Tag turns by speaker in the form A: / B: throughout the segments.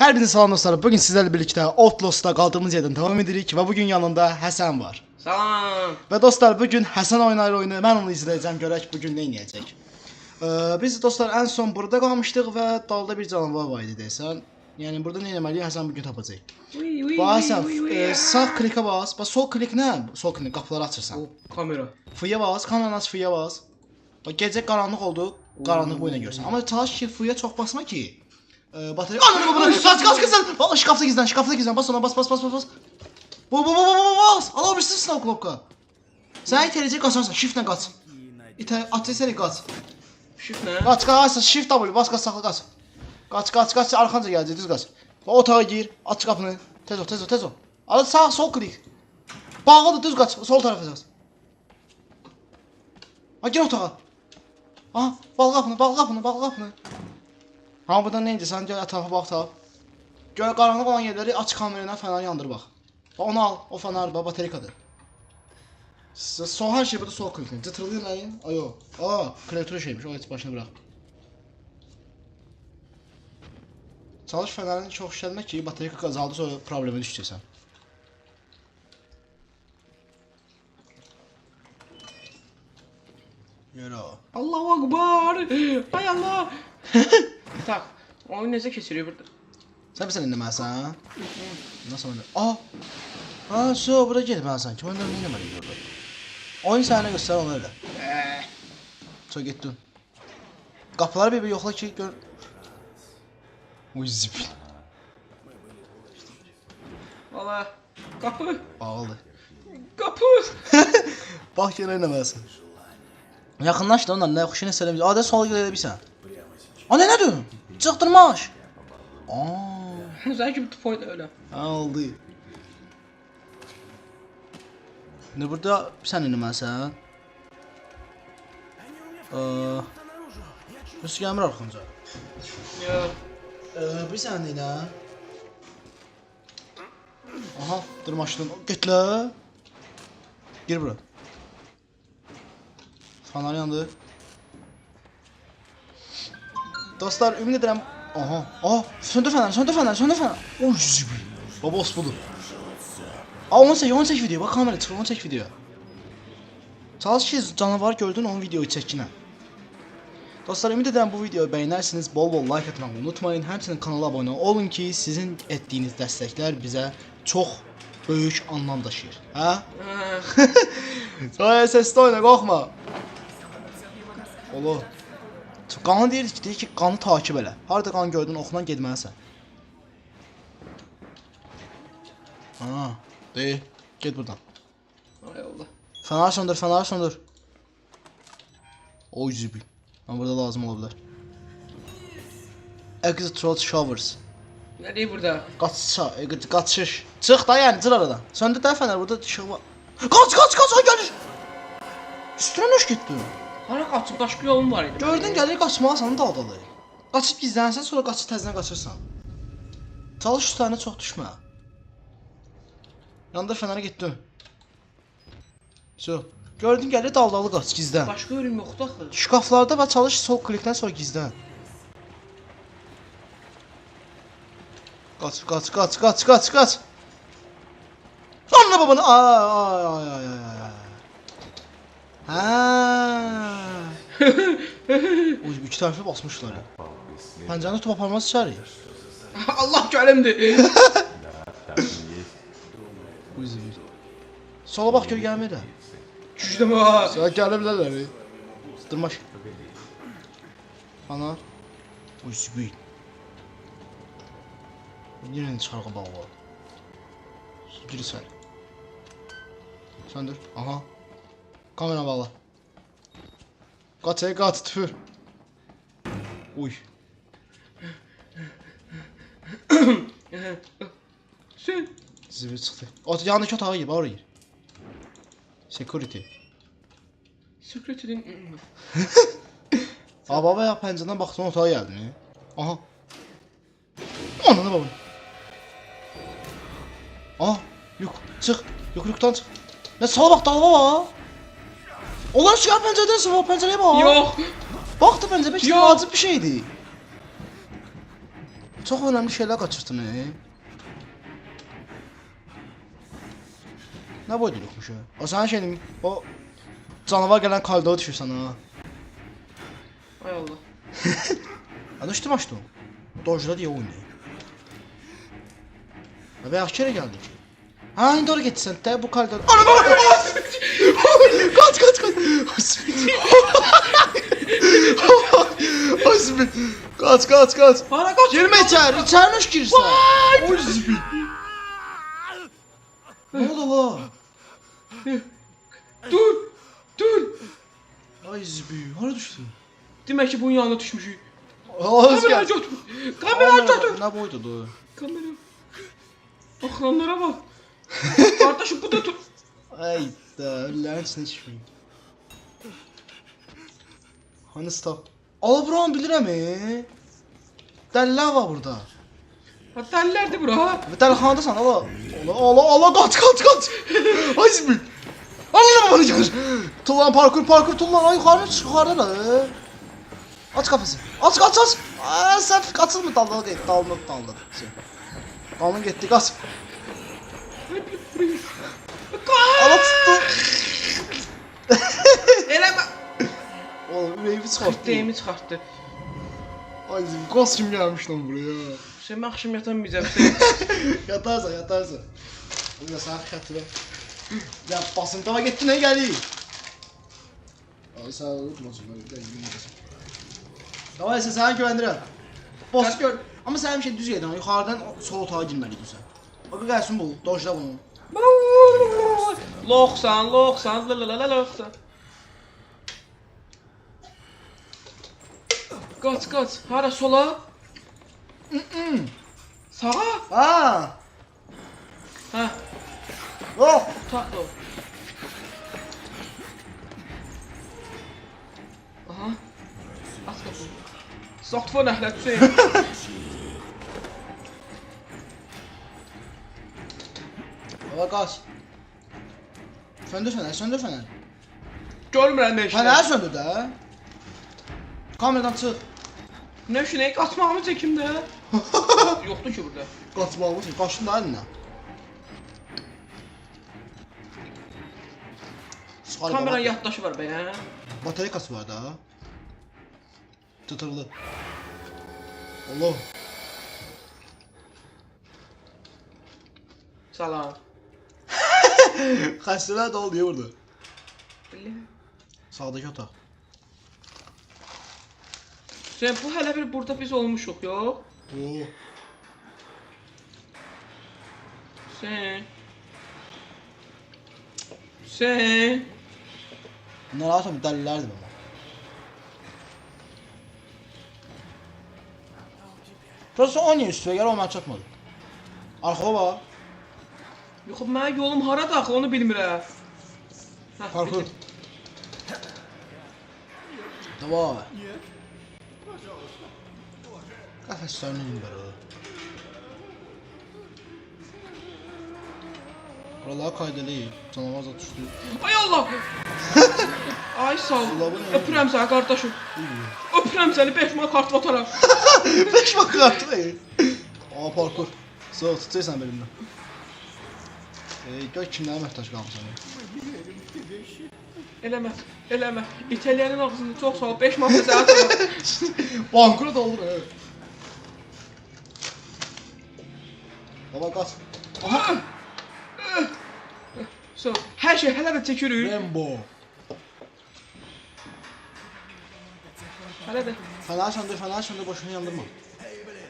A: Hər birini salam dostlar. Bugün sizlerle birlikte Outlast'da kaldığımız yerden devam edirik ve bugün yanında Həsən var.
B: Salam.
A: Ve dostlar bugün Həsən oynar oyunu. Ben onu izleyeceğim. Görək bugün ne yiyecek. Biz dostlar en son burada kalmıştık ve dalda bir canavar var idi deyəsən. Yani burada ne etməliyik Həsən bugün tapacaq. Həsən sağ klikə bas. Bas sol klik nə? Sol klik qapıları açırsan.
B: Kamera.
A: Fıya bas, kameranı aç, fıya bas. Bak gecə qaranlıq oldu. Qaranlıq bu ilə görsən. Amma çalış ki fıya çox basma ki. Batarya. Ananı bana kaç kızım. Bak şkafta gizlen. Bas ona bas. Bas. Alamışsın sınav klopka. Sen itelecek kaçarsan shift'le kaç. Atreseri kaç.
B: Shift ne?
A: Kaç. Shift W bas kaç saklı kaç. Kaç arkanca gelecek düz kaç. Bak otağa gir. Aç kapını. Tez ol. Al sağ sol klik. Bağlı düz kaç. Sol tarafa kaç. Ha gir otağa. Aha bağlı kapını. Ha burada neydi sen gel ətrafa bax tap. Gör qaranlıq olan yerləri aç kamerayla fənər yandır bax. Bax onu al, o fənər bax baterikadır. Son hər şey burada sol kliklə. Cıtırlıyın ayın. Ayo. Kreatör şeymiş. O heç başına bırax. Çalış fənərini çox işlətmək ki, baterika azaldı sonra problemə düşəcəksən. Yürü.
B: Allahu Akbar. Ay Allah. Tak. Oyun necə keçiriyor burada?
A: Sen bir dinləməlisən? Nasıl oynar? Bura getməlisən ki, oyunda nə eləməliyik orada? Oyun sənə göstər onu elə. Sonra getdin. Qapıları bir yoxla ki, gör. Uy zibil.
B: Valla. Kapı.
A: Bağlıdır.
B: Kapı.
A: Bax ki, nə eləməlisən? Yaxınlaş da ondan, nə xoşuna sələmir. Adə sola gedə bilsən. Nədir? Çıxdırmaş.
B: Sanki bir point öyle.
A: Aldı. Ne burada sen eləməlisən? Nasıl gəlmir arxanca?
B: Ya.
A: Bir saniye nə? Aha, dırmaşdın. Getlə. Gir bura. Fanar yandı. Dostlar, ümid edirəm. Söndür fənər. Oy, zibil. Babos budur. 18 video, bax kamera çıxır, 18 video. Çalış ki, canavar gördün, onun videoyu çəkinə. Dostlar, ümid edirəm bu videoyu bəyənərsiniz, bol like atmağı unutmayın. Həmçinin kanala abunə olun ki, sizin etdiyiniz dəstəklər bizə çox böyük anlam daşıyır. Hə? Sonra səsli oyna, qorxma. Olo. Qanı deyir ki, qanı takip elə. Harada qan gördün, oxudan getməlisən. Deyil. Get buradan.
B: Ay Allah.
A: Fənar söndür. Oy zibil. Burada lazım ola bilər. Exit through showers.
B: Ne diyor burada?
A: Qaçış. Çıx da yəni, cır aradan. Söndür də fənar, burada işıq var. Qaç, ay gəlir. Üstünə nöş getdi.
B: Hara kaçıp başka yolum var idi.
A: Gördün gəlir qaçmalısan daldalı. Qaçıb gizlənsən, sonra qaçıb təzdən qaçırsan. Çalış üstlərinə çox düşmə. Yandır fənərə getdin. Gördün gəlir daldalı qaç, gizlən.
B: Başka ürün yoktu axı.
A: Şkaflarda və çalış sol klikdən sonra gizlən. Qaç. Anla babanı. Ay. Uy, iki tərəfə basmışlar ya. Pəncəni tutub aparması çəri.
B: Allah gəlimdi.
A: Uy zibil. Sola bax gör gəlmir də.
B: Düşdüm ha.
A: Sonra gəliblər. Dırmaş. Ana. Uy zibil. Yenə çıxarğı bağı var. Gir içəri. Söndür. Aha. Kamera bağla. Qaç, tüfür. Uy.
B: Sen.
A: Zibil çıxdı. Yanındakı otağa gir, oraya gir. Security.
B: Security'nin...
A: Baba ya pəncərədən baxdın otağa gəldin. Aha. Ananı baba. Çıx. Yuxarıdan çıx. Ne sağa bax, dalga var. Onlar çıkar pəncərədən sıvı, pəncərəyə bax.
B: Yok.
A: Bax da pəncərə, bəlkə vacib bir şeydir. Çox önəmli şeylər qaçırtdın, Nə boyda yoxmuş ya? O sənin şeyin, o canavar gələn koridora düşürsən ha.
B: Ay Allah.
A: А ну что maçdı o? Dojda deyə oynayır. Və yaxşı kere gəldik. Ha, indi oraya getsən də bu koridor. Ana bak! Kaç. Osman. Kaç.
B: Hara qaç?
A: Girmə içəri, içəri nəş girsən? Oy zibi. Nə oldu la?
B: Dur.
A: Ay zibi, hara düşdün?
B: Demək ki bunun yanına düşmüşük.
A: Kamerayı
B: Kamerayı götür. Kamerayı götür.
A: Nə boydadır?
B: Kamera. Axıranlara bak. Kardeşim bu da tut.
A: Ay da, ölülərin içinə düşməyim. Hani stop? Ala buranı bilirəm, Dəlilər var burada.
B: Ha dəllərdir bura.
A: Dəlixanadasan, ala, qaç. Ay zibi. Allah babanı yıkır. Tullan parkur, tullan, ay yuxarı da. Aç kafası. Aç. Sen kaçılma dalda. Dalın gitti, kaç. Ala tuttu.
B: Eləmə.
A: Oğlum ürəyimi çıxartdı.
B: Deyimi çıxartdı.
A: Ay zibi, qaz kim gəlmiş lan buraya.
B: Sən axşam yatamayacaq.
A: Yatarsan. Oğlum ya sana xətrə. Ya basın tava getdi, nə gəlir? Ay sağ ol, unutmasın. Davay sən sənə güvəndirəm. Boss gör. Amma sən bir şey düz gedən, yuxarıdan sol otağa girməliydin sən. Bax gəlsin bu, dojla bunu.
B: Loxsan, loxsan. Qaç. Hara sola? Sağa?
A: Ha!
B: Hə,
A: Yox!
B: tutaq da. Aha. Aç qapını. Saxtfon əhlət Hüseyin.
A: Baba qaç. Söndür fənər.
B: Görmürəm nə işlə.
A: Fənər söndür də. Kameradan çıx.
B: Nə işlə? Qaçmağımı çəkim də. Yoxdur ki burada.
A: Qaçmağımısın, qaçdın da əlinə.
B: Kameranın yaddaşı var be ya.
A: Batareykası var da. Çıtırlı. Allah.
B: Salam.
A: Xəstələr də oluyor burada.
B: Billah.
A: Sağdakı otaq.
B: Sen bu hələ bir burada biz olmuşuq, yox?
A: Oo.
B: Sen.
A: Narahat olma, dəlillərdir bana. Burası 10 yer üstüyə gəl, o mənə çatmadı. Arxaya bax.
B: Yox, mənim yolum haradır axı, onu bilmirəm. Hə,
A: Parkur.
B: bitir.
A: Davay. Qəfəslərini indir o. Buraları qaydeləyib, canavar zat düşdü.
B: Ay Allah! Ay sağ ol. Öpürəm səni qardaşım. Öpürəm səni 5 manat kartla ataram.
A: 5 manat kartı değil. Aa parkur. Sağ ol, tutacaqsan belimdən. Gör kimlərə möhtac qalmışsan.
B: Eləmə. İtalyanın ağzını çox sağ ol. 5 manat səni ataram.
A: Bankura da olur, Baba qaç. Aha!
B: Sağ ol. Hər şey hələ də çəkirik.
A: Rambo.
B: Hələ də.
A: Fənar söndür, boşuna yandırma.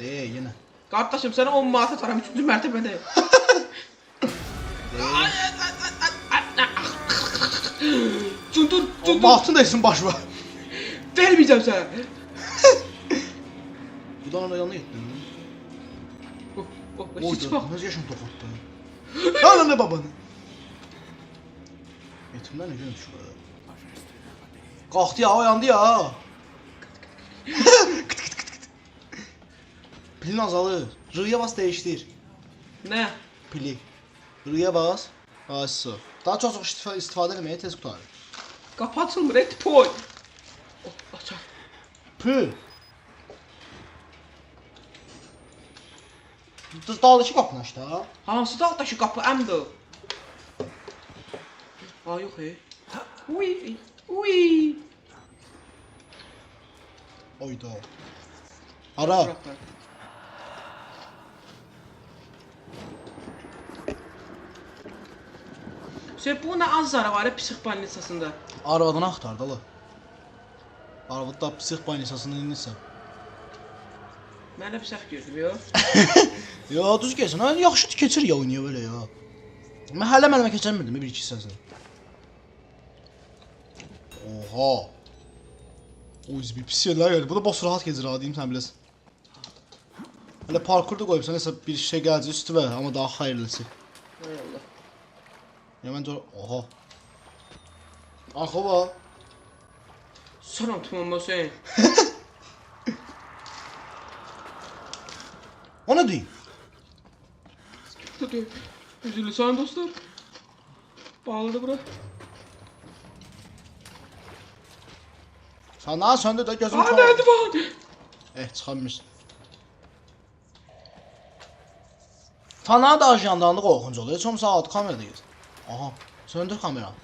A: Yenə.
B: Qardaşım sənə 10 manat ataram 3-cü mərtəbədə. Cundur.
A: Altın değsin başıma.
B: Verməyəcəm sənə.
A: Buradan oraya yanına gittin.
B: Hiç bak.
A: Nasıl yaşın tokattu? Lan ne babanı? Yetimler ne görmüş bu? Kalktı ya, uyandı ya. Pilin azalır. R'ya bas değiştir.
B: Ne?
A: Pili. R'ya bas. Su. Daha çok istifadə etməyə tez qutarır.
B: Qapı açılmır, et poy. Açar.
A: Pü. Dağdakı qapını aç da.
B: Hansı dağdakı qapı əmdir? Aa, yox Uy, uy.
A: Oyda. Ara.
B: Bu nə az zara var psix balnisasında?
A: Arvadını axtardı la. Arvad da psix balnisasını indirsə.
B: Mən də psix gördüm, yox?
A: Ya düz keçsin. Ha yaxşı keçir ya oynaya belə ya. Mən hələ mənimə keçəmirdim 1-2 hissəsini. Oha. O iz bir pis yerlər gəlir. Bu da boss rahat keçir ha deyim sən biləsən. Hələ parkurda qoyubsan nəsə bir şey gələcək üstüvə, amma daha xeyirlisi.
B: Hay Allah.
A: Ya məncə oha. Axı va.
B: Salam Tuman Hüseyn.
A: O nə deyir?
B: Üzülü sayın dostlar. Bağladı bura.
A: Sən nə söndür də gözüm
B: Aa, nədir bu?
A: Çıxanmış. Fana da ajandanlıq qorxunc oluyor. Heç olmasa alt kamerada gəz. Aha, söndür kameranı.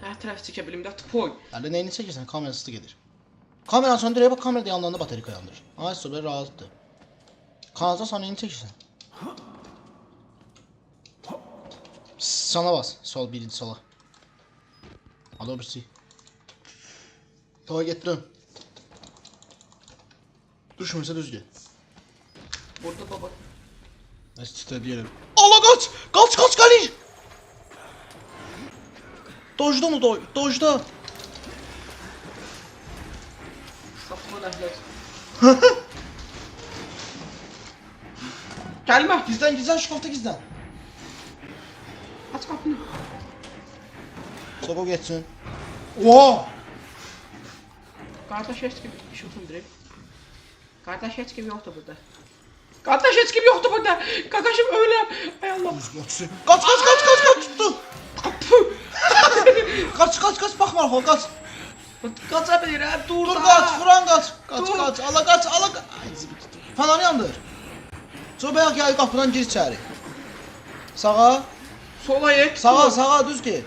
B: Hər tərəf çəkə bilim də tupoy.
A: Hələ neyini çəkirsən? Kamerası da gedir. Kameranı söndürəyə bax, kamerada yanlarında batarika yandırır. Ay, super rahatdır. Kanalda sən neyini çəkirsən? Sana bas. Sol, birinci sola. Hadi o birisi. Daha getdim. Düşmürsə düz gel.
B: Burada baba.
A: Nəsə titrədiyelim. Allah qaç! Qaç gəlir! Dojda mı dojda?
B: Qapı nəhlət. Gəlmə.
A: Gizlən, şkafda gizlən.
B: Aç qapını.
A: Soqo geçsin. Oha!
B: Qardaş heç kim işıqını dirək. Qardaş heç kim yoxdur burada. Qardaş heç kim yoxdur burada. Qaqaşım öləm. Ay Allah.
A: Qaç tutdu. Qaç baxma arxaya qaç.
B: Qaça bilirəm. Dur
A: Dur
B: da.
A: qaç, vuran qaç.
B: Dur.
A: Qaç. Allah qaç. Ay zibit. Fananı yandır. Sonra bayaq gəl qapıdan gir içəri. Sağa,
B: Sola yek.
A: sağa düz get.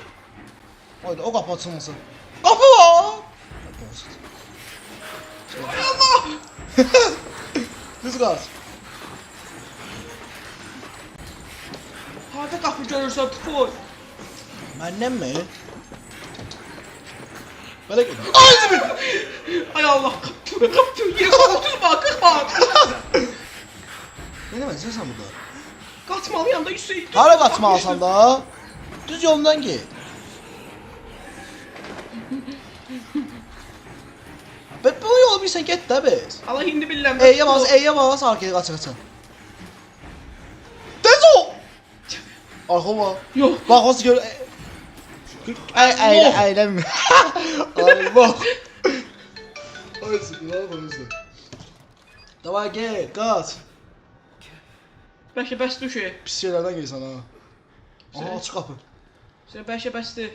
A: Oyda o qapı açılmasın. Qapı var.
B: Ay Allah.
A: Düz qaç.
B: Harda qapı görürsən tupoy.
A: Məndən mi? Belə get. Ay zibit.
B: Ay Allah. Qapı. Yine oturma. Qıxma.
A: Nə deməlisən sən burada?
B: Qaçmalıyam da Hüseyin.
A: Hara qaçmalısan da? Düz yolundan get. Bu yolu bilsən get də biz.
B: Allah indi bilirəm.
A: E'ye bas, arkaya qaçırsan. Tez ol! Arxa var.
B: Yox.
A: Bax, o gör. Əylənmə. Ay, bax. Ay, sıkılar. Davay, gel, qaç.
B: Bəlkə bəs düşür.
A: Pis şeylərdən gəlsən ha. Aha, aç qapı.
B: Sən bəlkə bəsdir.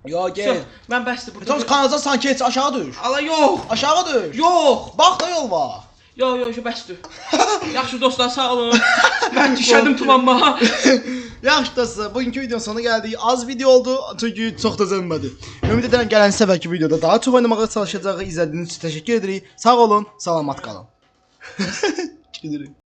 A: Ya, gel.
B: Mən bəsdir burada.
A: Tam kanalda sanki heç aşağı düş.
B: Allah yox.
A: Aşağı düş.
B: Yox.
A: Bax da yol var.
B: Yox, bəsdir. Yaxşı dostlar, sağ olun. Mən düşədim tumanma.
A: Yaxşı dostlar, bugünkü videonun sonuna gəldik. Az video oldu çünki çox da zəmmədi. Ümid edirəm gələn səfərki videoda daha çox oynamağa çalışacağıq. İzlədiyiniz üçün təşəkkür edirik. Sağ olun, salamat qalın. Gidirik.